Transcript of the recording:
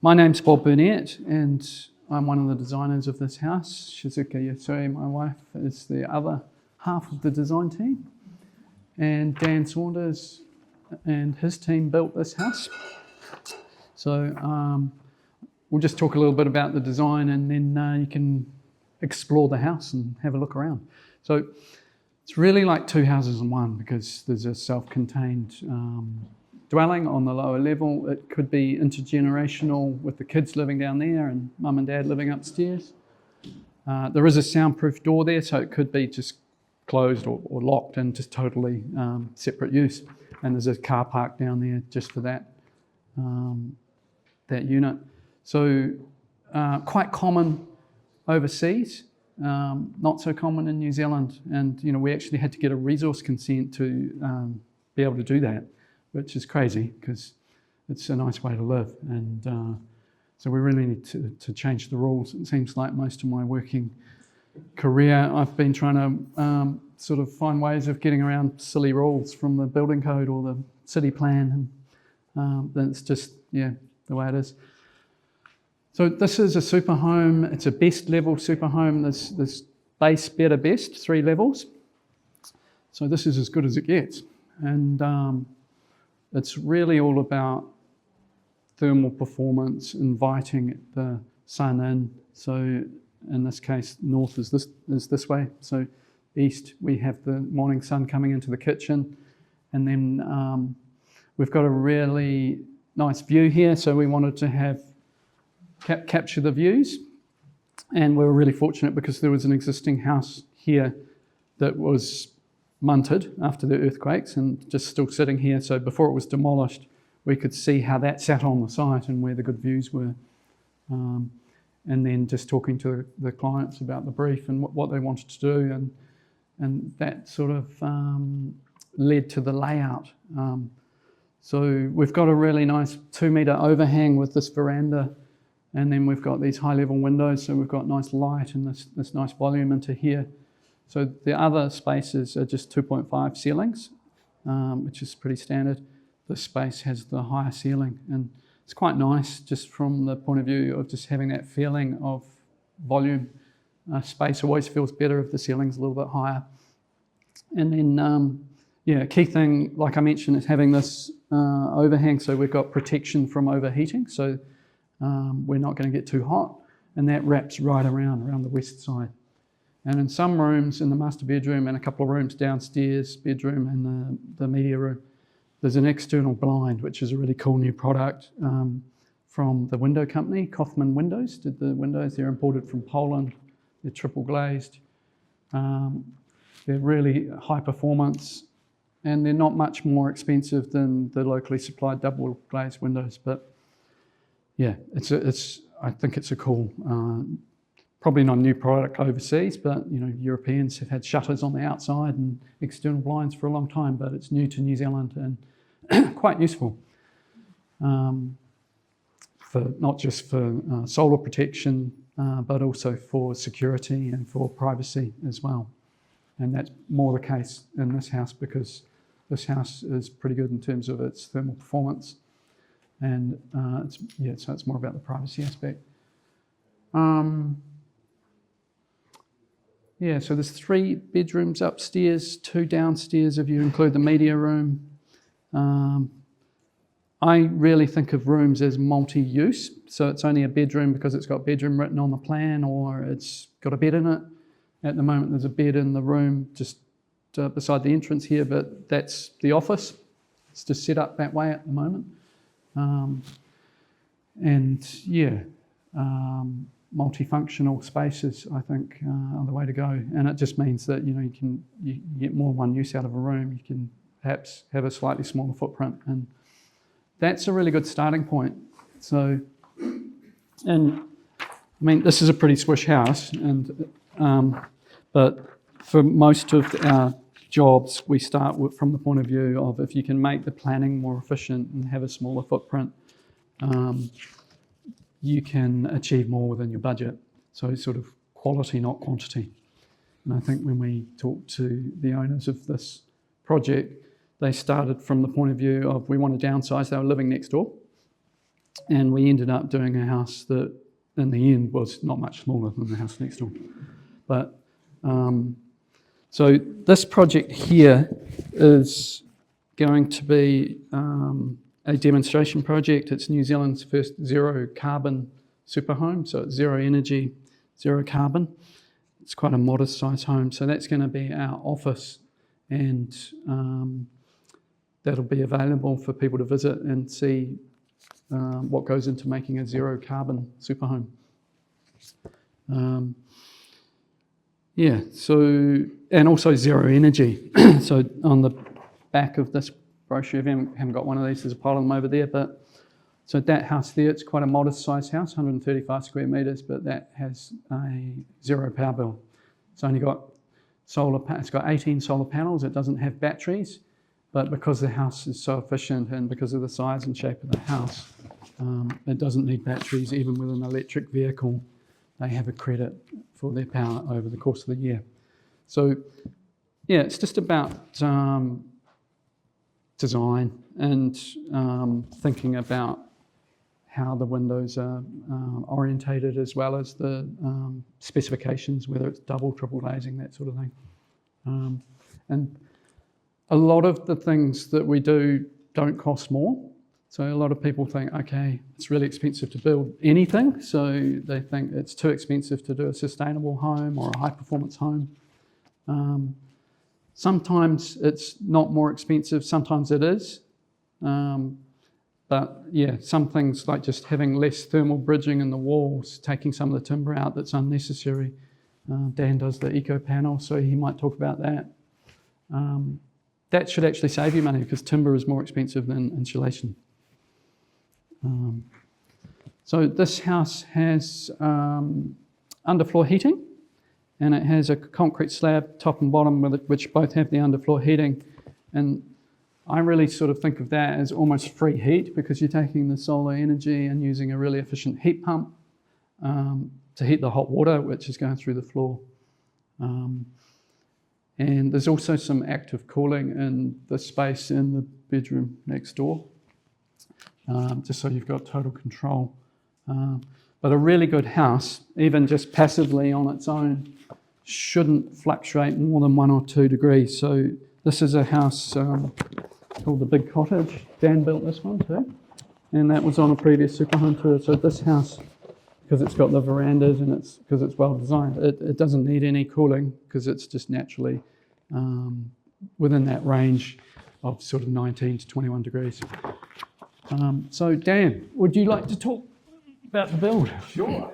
My name's Burnett, and I'm one of the designers of this house. Shizuka Yasui, my wife, is the other half of the design team. And Dan Saunders and his team built this house. So we'll just talk a little bit about the design, and then you can explore the house and have a look around. So it's really like two houses in one, because there's a self-contained dwelling on the lower level. It could be intergenerational with the kids living down there and mum and dad living upstairs. There is a soundproof door there, so it could be just closed or locked and just totally separate use. And there's a car park down there just for that unit. So quite common overseas, not so common in New Zealand. And we actually had to get a resource consent to be able to do that, which is crazy because it's a nice way to live. And so we really need to change the rules. It seems like most of my working career, I've been trying to sort of find ways of getting around silly rules from the building code or the city plan. And then it's just, the way it is. So this is a super home. It's a best level super home. There's base, better, best, 3 levels. So this is as good as it gets. And it's really all about thermal performance, inviting the sun in. So in this case, north is this way. So east, we have the morning sun coming into the kitchen. And then we've got a really nice view here. So we wanted to have capture the views. And we were really fortunate because there was an existing house here that was munted after the earthquakes and just still sitting here. So before it was demolished, we could see how that sat on the site and where the good views were. And then just talking to the clients about the brief and what they wanted to do. And that sort of led to the layout. So we've got a really nice 2-metre overhang with this veranda. And then we've got these high-level windows. So we've got nice light and this nice volume into here. So the other spaces are just 2.5 ceilings, which is pretty standard. This space has the higher ceiling, and it's quite nice just from the point of view of just having that feeling of volume. Space always feels better if the ceiling's a little bit higher. And then, a key thing, like I mentioned, is having this overhang. So we've got protection from overheating. So we're not going to get too hot, and that wraps right around the west side. And in some rooms, in the master bedroom and a couple of rooms downstairs, bedroom and the media room, there's an external blind, which is a really cool new product from the window company. Kaufman Windows did the windows. They're imported from Poland. They're triple glazed. They're really high performance, and they're not much more expensive than the locally supplied double glazed windows. But I think it's a cool. Probably not a new product overseas, but Europeans have had shutters on the outside and external blinds for a long time, but it's new to New Zealand and quite useful for not just for solar protection, but also for security and for privacy as well. And that's more the case in this house because this house is pretty good in terms of its thermal performance, and so it's more about the privacy aspect. So there's 3 bedrooms upstairs, 2 downstairs if you include the media room. I really think of rooms as multi-use. So it's only a bedroom because it's got bedroom written on the plan, or it's got a bed in it. At the moment there's a bed in the room just beside the entrance here, but that's the office. It's just set up that way at the moment. Multifunctional spaces, I think, are the way to go. And it just means that you get more one use out of a room. You can perhaps have a slightly smaller footprint, and that's a really good starting point. So, this is a pretty swish house, but for most of our jobs, we start from the point of view of if you can make the planning more efficient and have a smaller footprint, you can achieve more within your budget. So sort of quality, not quantity. And I think when we talked to the owners of this project, they started from the point of view of we want to downsize. They were living next door. And we ended up doing a house that, in the end, was not much smaller than the house next door. But so this project here is going to be a demonstration project. It's New Zealand's first zero carbon superhome, so it's zero energy, zero carbon. It's quite a modest size home, so that's going to be our office, and that'll be available for people to visit and see what goes into making a zero carbon superhome. Yeah, so, and also zero energy. So on the back of this brochure, if you haven't got one of these, there's a pile of them over there, but so that house there, it's quite a modest size house, 135 square metres, but that has a zero power bill. It's only got it's got 18 solar panels, it doesn't have batteries, but because the house is so efficient and because of the size and shape of the house, it doesn't need batteries. Even with an electric vehicle, they have a credit for their power over the course of the year. So yeah, it's just about design and thinking about how the windows are orientated, as well as the specifications, whether it's double, triple glazing, that sort of thing. And a lot of the things that we do don't cost more. So a lot of people think, okay, it's really expensive to build anything, so they think it's too expensive to do a sustainable home or a high performance home. Sometimes it's not more expensive, sometimes it is. But yeah, some things like just having less thermal bridging in the walls, taking some of the timber out that's unnecessary. Dan does the eco panel, so he might talk about that. That should actually save you money because timber is more expensive than insulation. So this house has underfloor heating, and it has a concrete slab top and bottom which both have the underfloor heating. And I really sort of think of that as almost free heat, because you're taking the solar energy and using a really efficient heat pump to heat the hot water which is going through the floor. And there's also some active cooling in the space in the bedroom next door, just so you've got total control. But a really good house, even just passively on its own, shouldn't fluctuate more than 1 or 2 degrees. So this is a house called the Big Cottage. Dan built this one too, and that was on a previous superhome tour. So this house, because it's got the verandas and because it's well designed, it doesn't need any cooling because it's just naturally within that range of sort of 19 to 21 degrees. So Dan, would you like to talk about the build? Sure.